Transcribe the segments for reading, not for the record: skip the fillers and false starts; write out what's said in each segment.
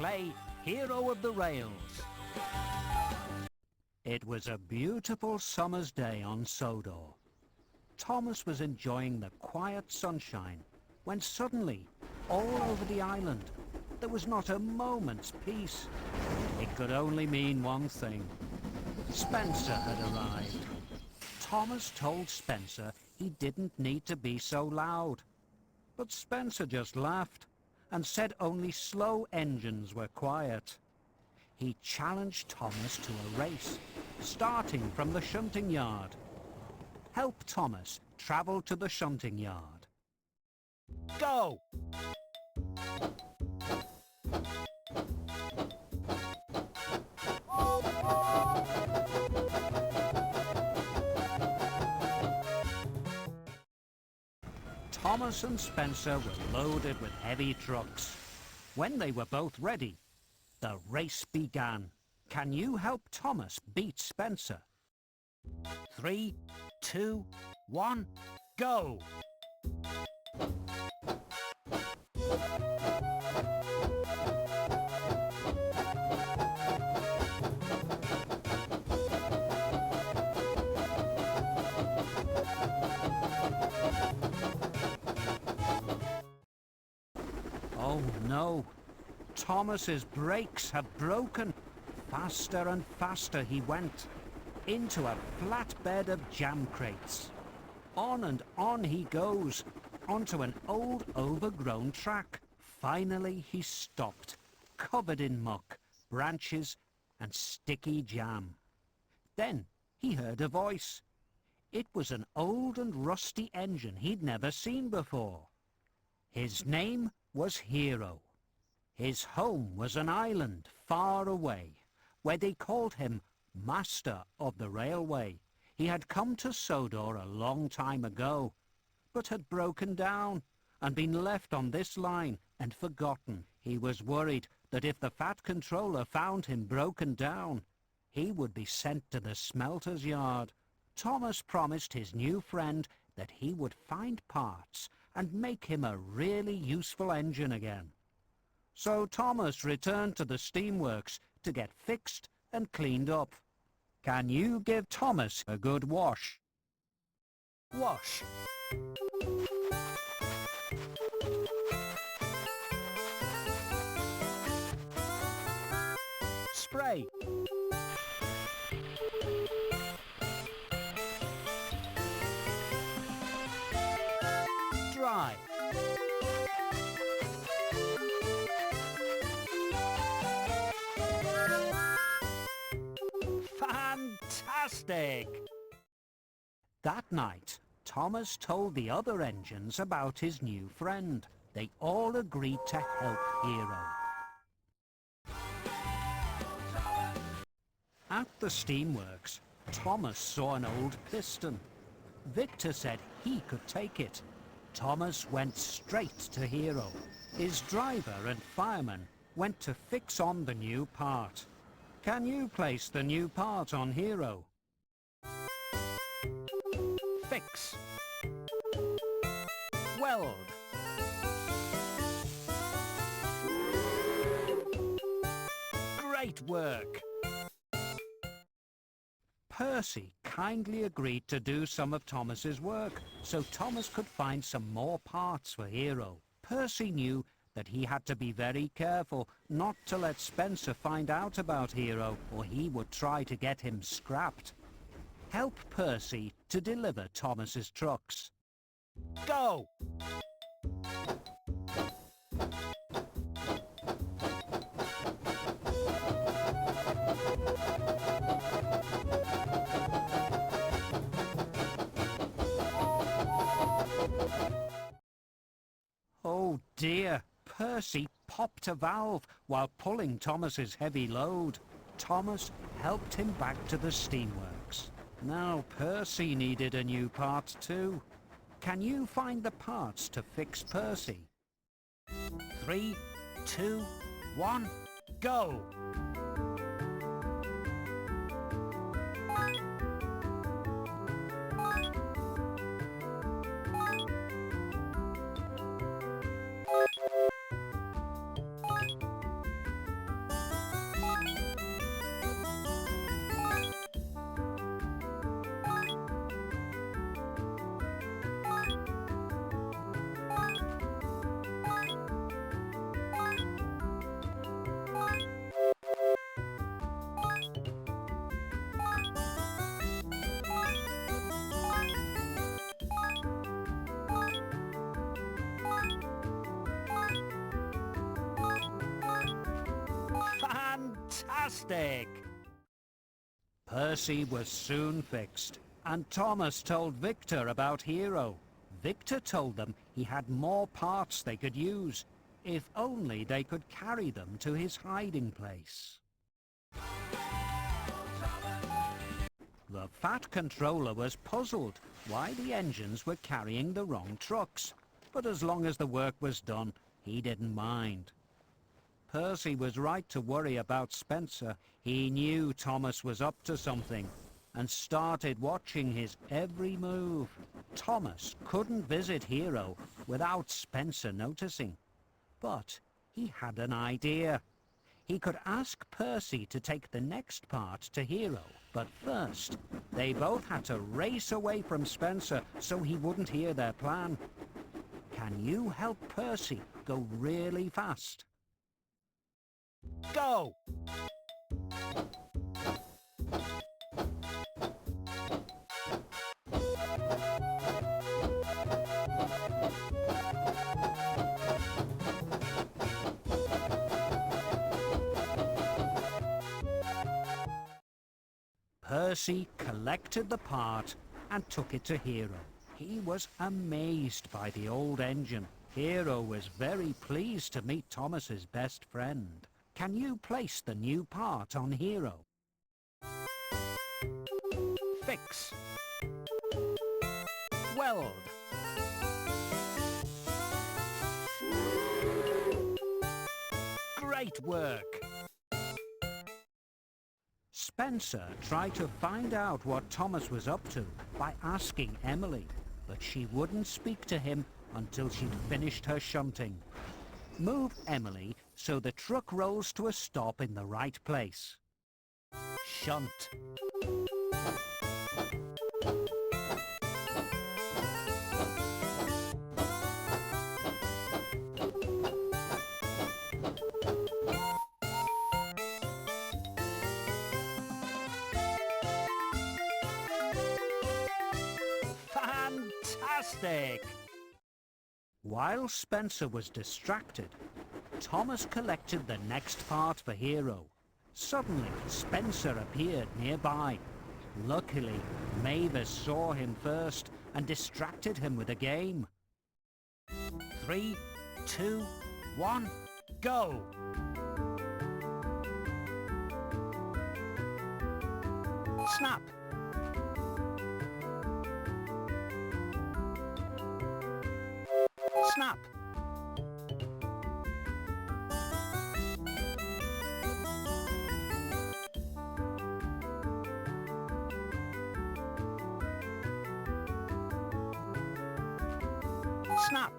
play Hero of the Rails. It was a beautiful summer's day on Sodor. Thomas was enjoying the quiet sunshine when suddenly, all over the island, there was not a moment's peace. It could only mean one thing. Spencer had arrived. Thomas told Spencer he didn't need to be so loud. But Spencer just laughed and said only slow engines were quiet. He challenged Thomas to a race, starting from the shunting yard. Help Thomas travel to the shunting yard. Go! Thomas and Spencer were loaded with heavy trucks. When they were both ready, the race began. Can you help Thomas beat Spencer? 3, 2, 1, go! Oh no! Thomas's brakes had broken. Faster and faster he went, into a flat bed of jam crates. On and on he goes, onto an old overgrown track. Finally he stopped, covered in muck, branches and sticky jam. Then he heard a voice. It was an old and rusty engine he'd never seen before. His name was Hero. His home was an island far away, where they called him Master of the Railway. He had come to Sodor a long time ago, but had broken down and been left on this line and forgotten. He was worried that if the Fat Controller found him broken down, he would be sent to the smelter's yard. Thomas promised his new friend that he would find parts and make him a really useful engine again. So Thomas returned to the steamworks to get fixed and cleaned up. Can you give Thomas a good wash? Wash. Spray. Dry. Fantastic! That night, Thomas told the other engines about his new friend. They all agreed to help Hero. At the steamworks, Thomas saw an old piston. Victor said he could take it. Thomas went straight to Hero. His driver and fireman went to fix on the new part. Can you place the new part on Hero? Fix. Weld. Great work! Percy kindly agreed to do some of Thomas's work, so Thomas could find some more parts for Hero. Percy knew that he had to be very careful not to let Spencer find out about Hero, or he would try to get him scrapped. Help Percy to deliver Thomas's trucks. Go! Oh dear, Percy popped a valve while pulling Thomas's heavy load. Thomas helped him back to the steamworks. Now Percy needed a new part too. Can you find the parts to fix Percy? 3, 2, 1, go! Fantastic! Percy was soon fixed, and Thomas told Victor about Hero. Victor told them he had more parts they could use, if only they could carry them to his hiding place. The Fat Controller was puzzled why the engines were carrying the wrong trucks, but as long as the work was done, he didn't mind. Percy was right to worry about Spencer. He knew Thomas was up to something and started watching his every move. Thomas couldn't visit Hero without Spencer noticing, but he had an idea. He could ask Percy to take the next part to Hero, but first, they both had to race away from Spencer so he wouldn't hear their plan. Can you help Percy go really fast? Go! Percy collected the part and took it to Hero. He was amazed by the old engine. Hero was very pleased to meet Thomas's best friend. Can you place the new part on Hero? Fix. Weld. Great work! Spencer tried to find out what Thomas was up to by asking Emily, but she wouldn't speak to him until she'd finished her shunting. Move Emily so the truck rolls to a stop in the right place. Shunt. Fantastic! While Spencer was distracted, Thomas collected the next part for Hero. Suddenly, Spencer appeared nearby. Luckily, Mavis saw him first and distracted him with a game. 3, 2, 1, go! Snap! Snap! Snap!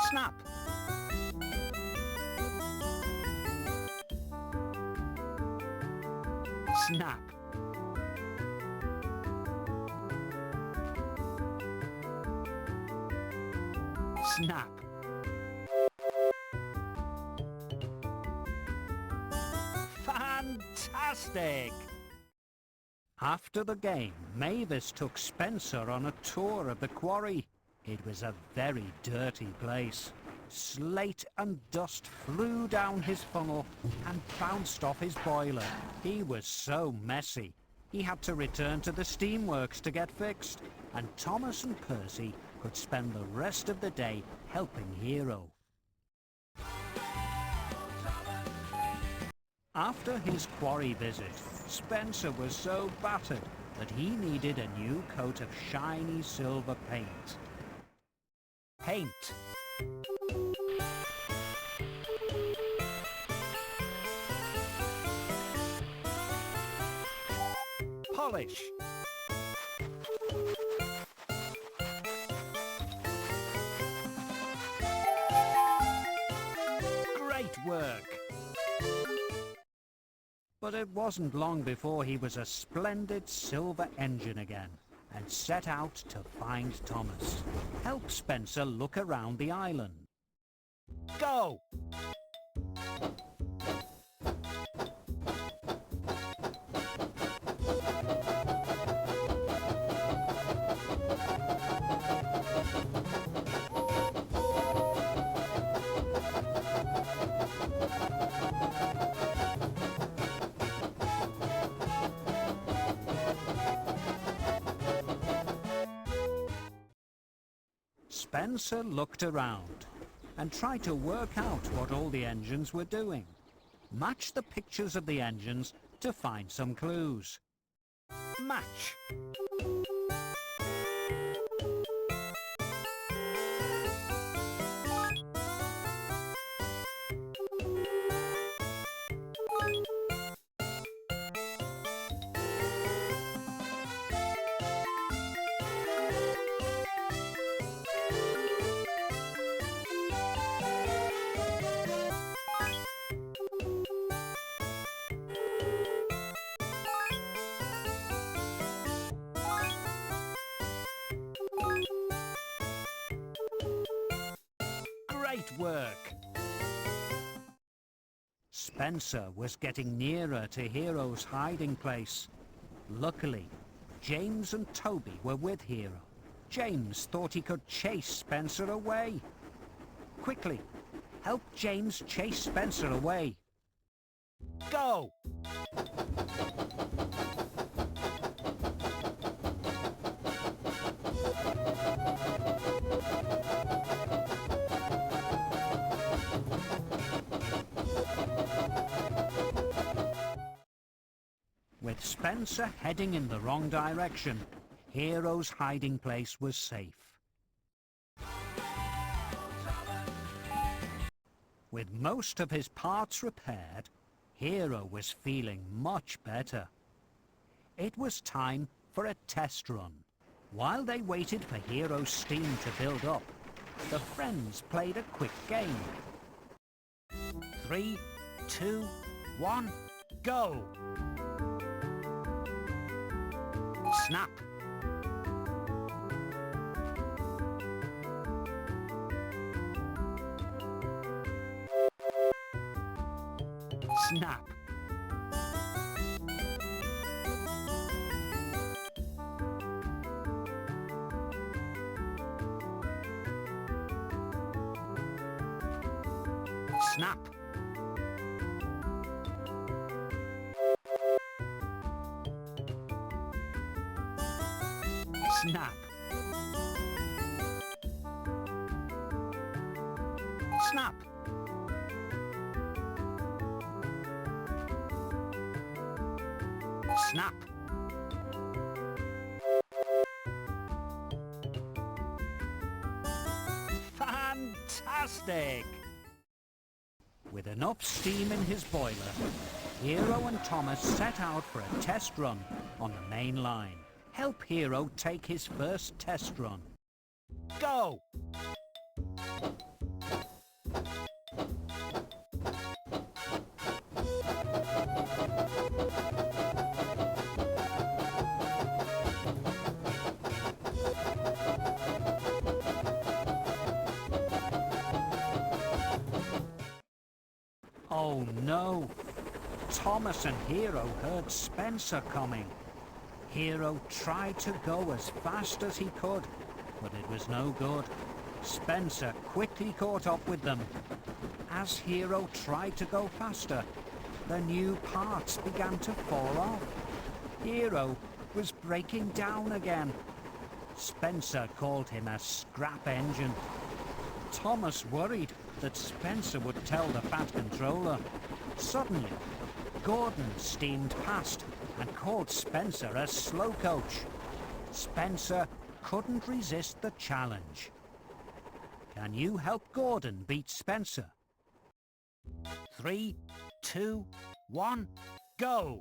Snap! Snap! Snap! Fantastic! After the game, Mavis took Spencer on a tour of the quarry. It was a very dirty place. Slate and dust flew down his funnel and bounced off his boiler. He was so messy. He had to return to the steamworks to get fixed, and Thomas and Percy could spend the rest of the day helping Hero. After his quarry visit, Spencer was so battered that he needed a new coat of shiny silver paint. Paint. Polish. Great work! But it wasn't long before he was a splendid silver engine again and set out to find Thomas. Help Spencer look around the island. Go! Spencer looked around and tried to work out what all the engines were doing. Match the pictures of the engines to find some clues. Match. Great work! Spencer was getting nearer to Hero's hiding place. Luckily, James and Toby were with Hero. James thought he could chase Spencer away. Quickly, help James chase Spencer away. Go! With Spencer heading in the wrong direction, Hero's hiding place was safe. With most of his parts repaired, Hero was feeling much better. It was time for a test run. While they waited for Hero's steam to build up, the friends played a quick game. 3, 2, 1, go! Snap! Snap! Snap! Snap! Snap! Snap! Fantastic! With enough steam in his boiler, Hero and Thomas set out for a test run on the main line. Help Hero take his first test run. Go! Oh no! Thomas and Hero heard Spencer coming. Hero tried to go as fast as he could, but it was no good. Spencer quickly caught up with them. As Hero tried to go faster, the new parts began to fall off. Hero was breaking down again. Spencer called him a scrap engine. Thomas worried that Spencer would tell the Fat Controller. Suddenly, Gordon steamed past and called Spencer a slow coach. Spencer couldn't resist the challenge. Can you help Gordon beat Spencer? 3, 2, 1, go!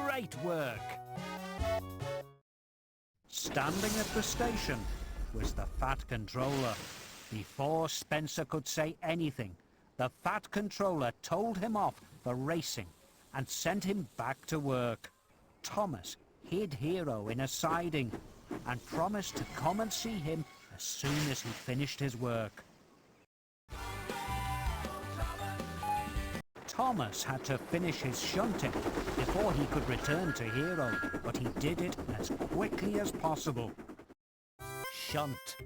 Great work! Standing at the station was the Fat Controller. Before Spencer could say anything, the Fat Controller told him off for racing and sent him back to work. Thomas hid Hero in a siding and promised to come and see him as soon as he finished his work. Thomas had to finish his shunting before he could return to Hero, but he did it as quickly as possible. shunt.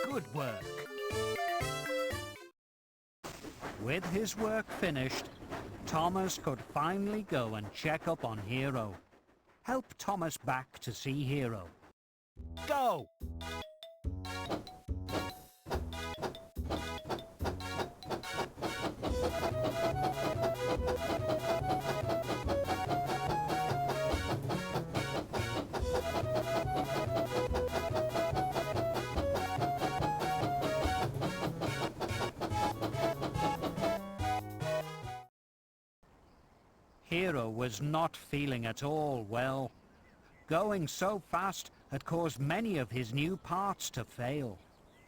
Good work. With his work finished, Thomas could finally go and check up on Hero. Help Thomas back to see Hero. Go! Hero was not feeling at all well. Going so fast had caused many of his new parts to fail.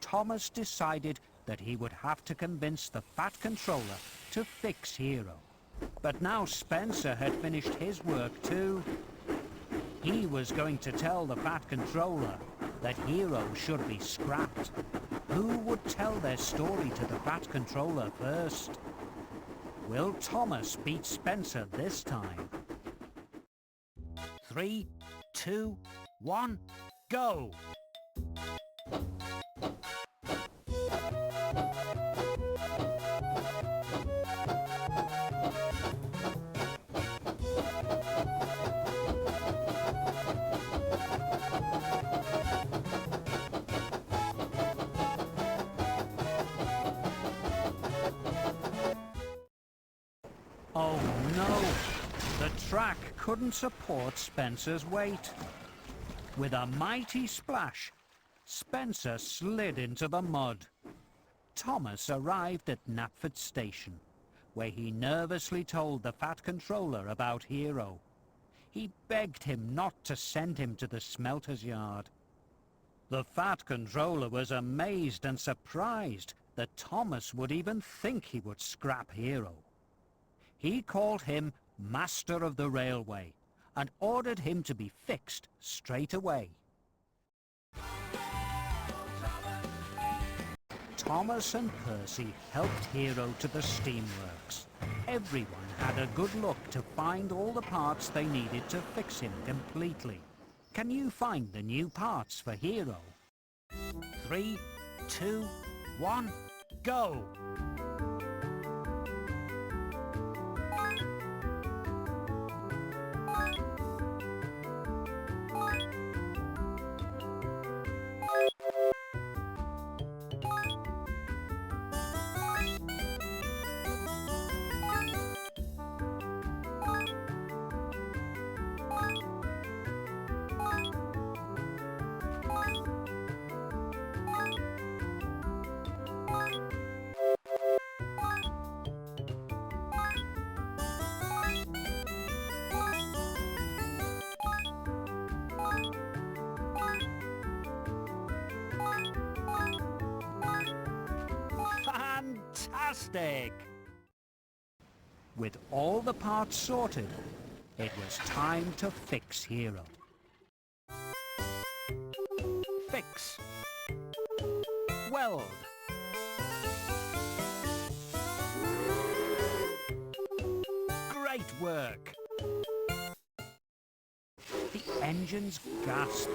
Thomas decided that he would have to convince the Fat Controller to fix Hero. But now Spencer had finished his work too. He was going to tell the Fat Controller that Hero should be scrapped. Who would tell their story to the Fat Controller first? Will Thomas beat Spencer this time? 3, 2, 1, go! Oh no! The track couldn't support Spencer's weight. With a mighty splash, Spencer slid into the mud. Thomas arrived at Knapford Station, where he nervously told the Fat Controller about Hero. He begged him not to send him to the smelter's yard. The Fat Controller was amazed and surprised that Thomas would even think he would scrap Hero. He called him Master of the Railway and ordered him to be fixed straight away. Thomas and Percy helped Hero to the steamworks. Everyone had a good look to find all the parts they needed to fix him completely. Can you find the new parts for Hero? 3, 2, 1, go! Fantastic! With all the parts sorted, it was time to fix Hero. Fix. Weld. Great work! The engines gasped.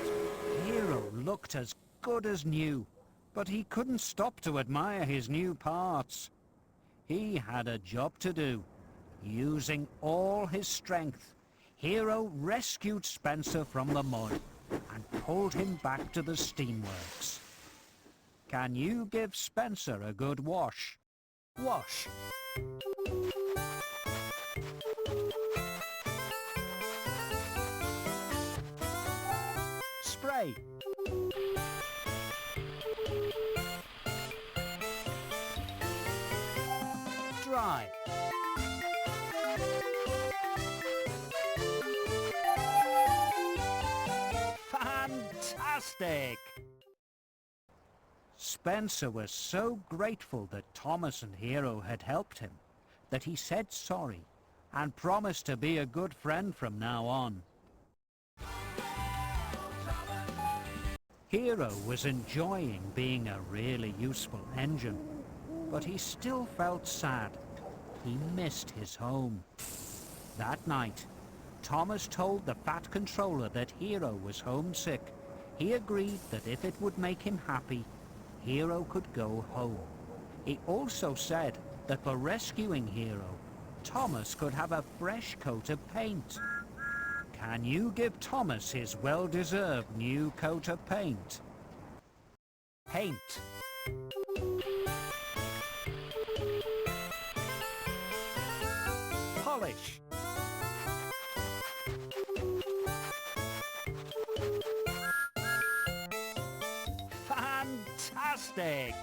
Hero looked as good as new, but he couldn't stop to admire his new parts. He had a job to do. Using all his strength, Hero rescued Spencer from the mud and pulled him back to the steamworks. Can you give Spencer a good wash? Wash. Spray. Dry. Fantastic! Spencer was so grateful that Thomas and Hero had helped him that he said sorry and promised to be a good friend from now on. Hero was enjoying being a really useful engine, but he still felt sad. He missed his home. That night, Thomas told the Fat Controller that Hero was homesick. He agreed that if it would make him happy, Hero could go home. He also said that for rescuing Hero, Thomas could have a fresh coat of paint. Can you give Thomas his well-deserved new coat of paint? Paint. Polish. Fantastic!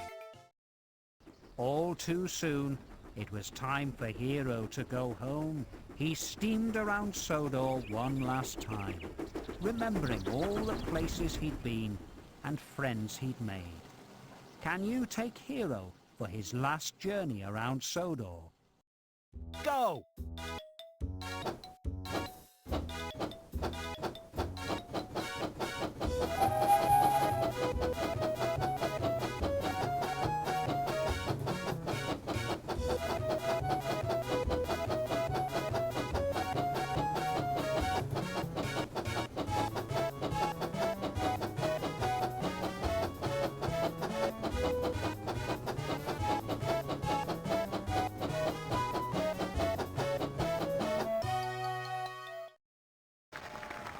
All too soon, it was time for Hero to go home. He steamed around Sodor one last time, remembering all the places he'd been and friends he'd made. Can you take Hero for his last journey around Sodor? Go!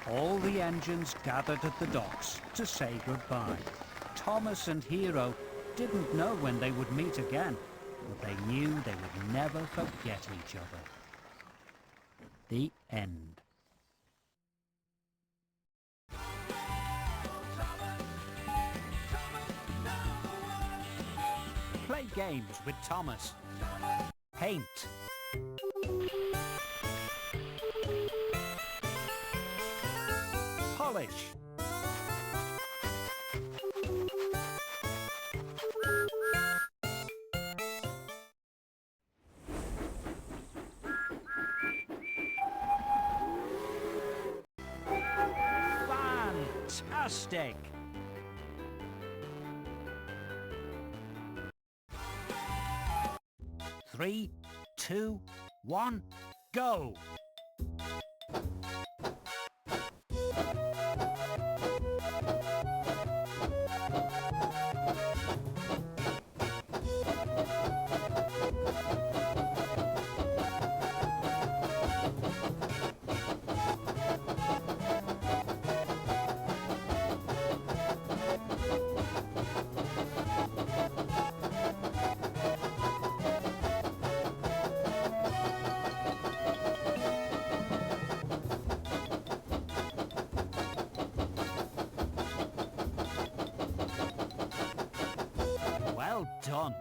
All the engines gathered at the docks to say goodbye. Thomas and Hero didn't know when they would meet again, but they knew they would never forget each other. The end. Play games with Thomas. Paint. Polish. Fantastic! Three, two, one, go! Well done.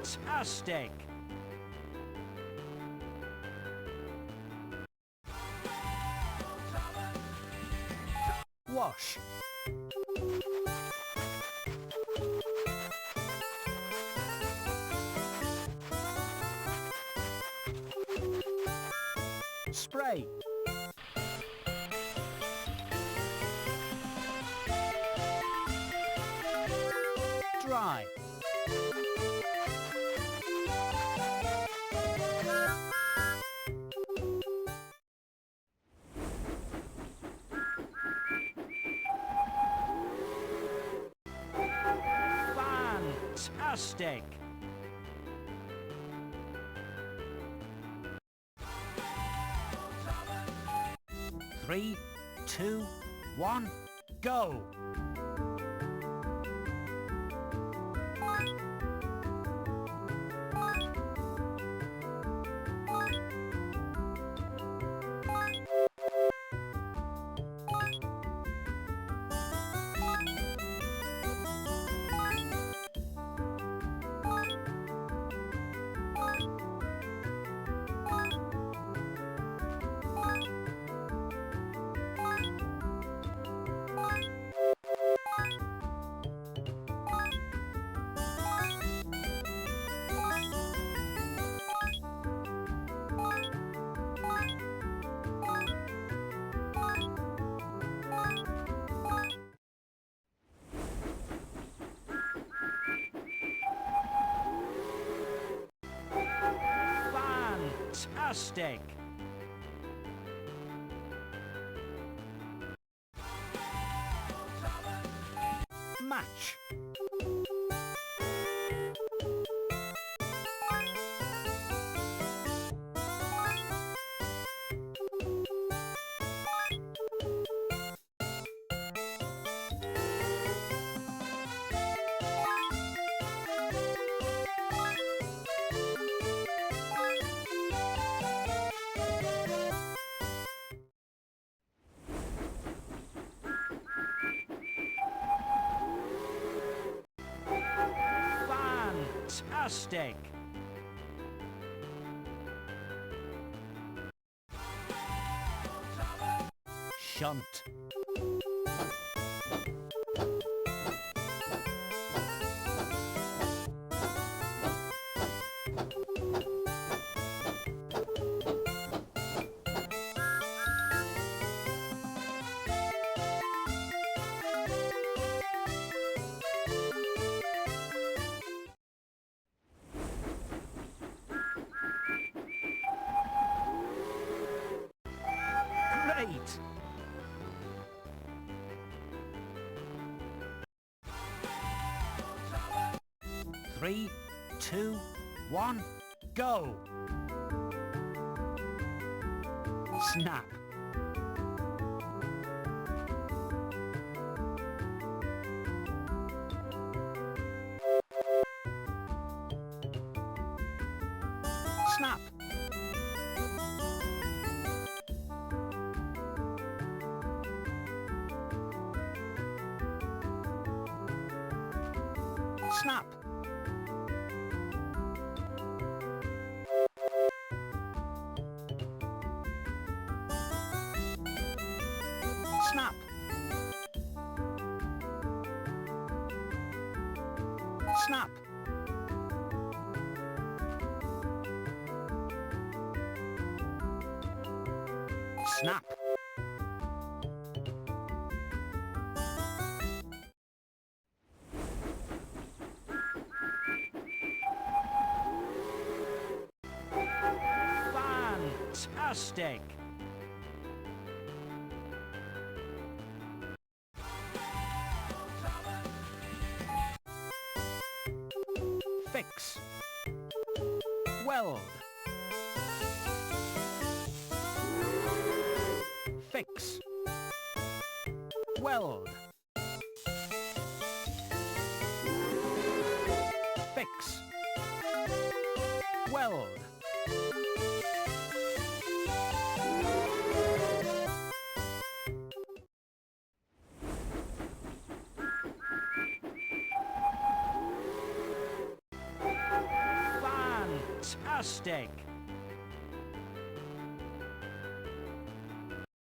Fantastic. Wash. Spray. Dry. Fantastic. Three, two, one, go! Fantastic! Match. Fantastic! Shunt. Great! 3, 2, 1, go! Snap. Snap. Snap. Snap. Snap. Snap. Fantastic! Fix. Weld. Fix. Weld. Fix. Weld. Fantastic!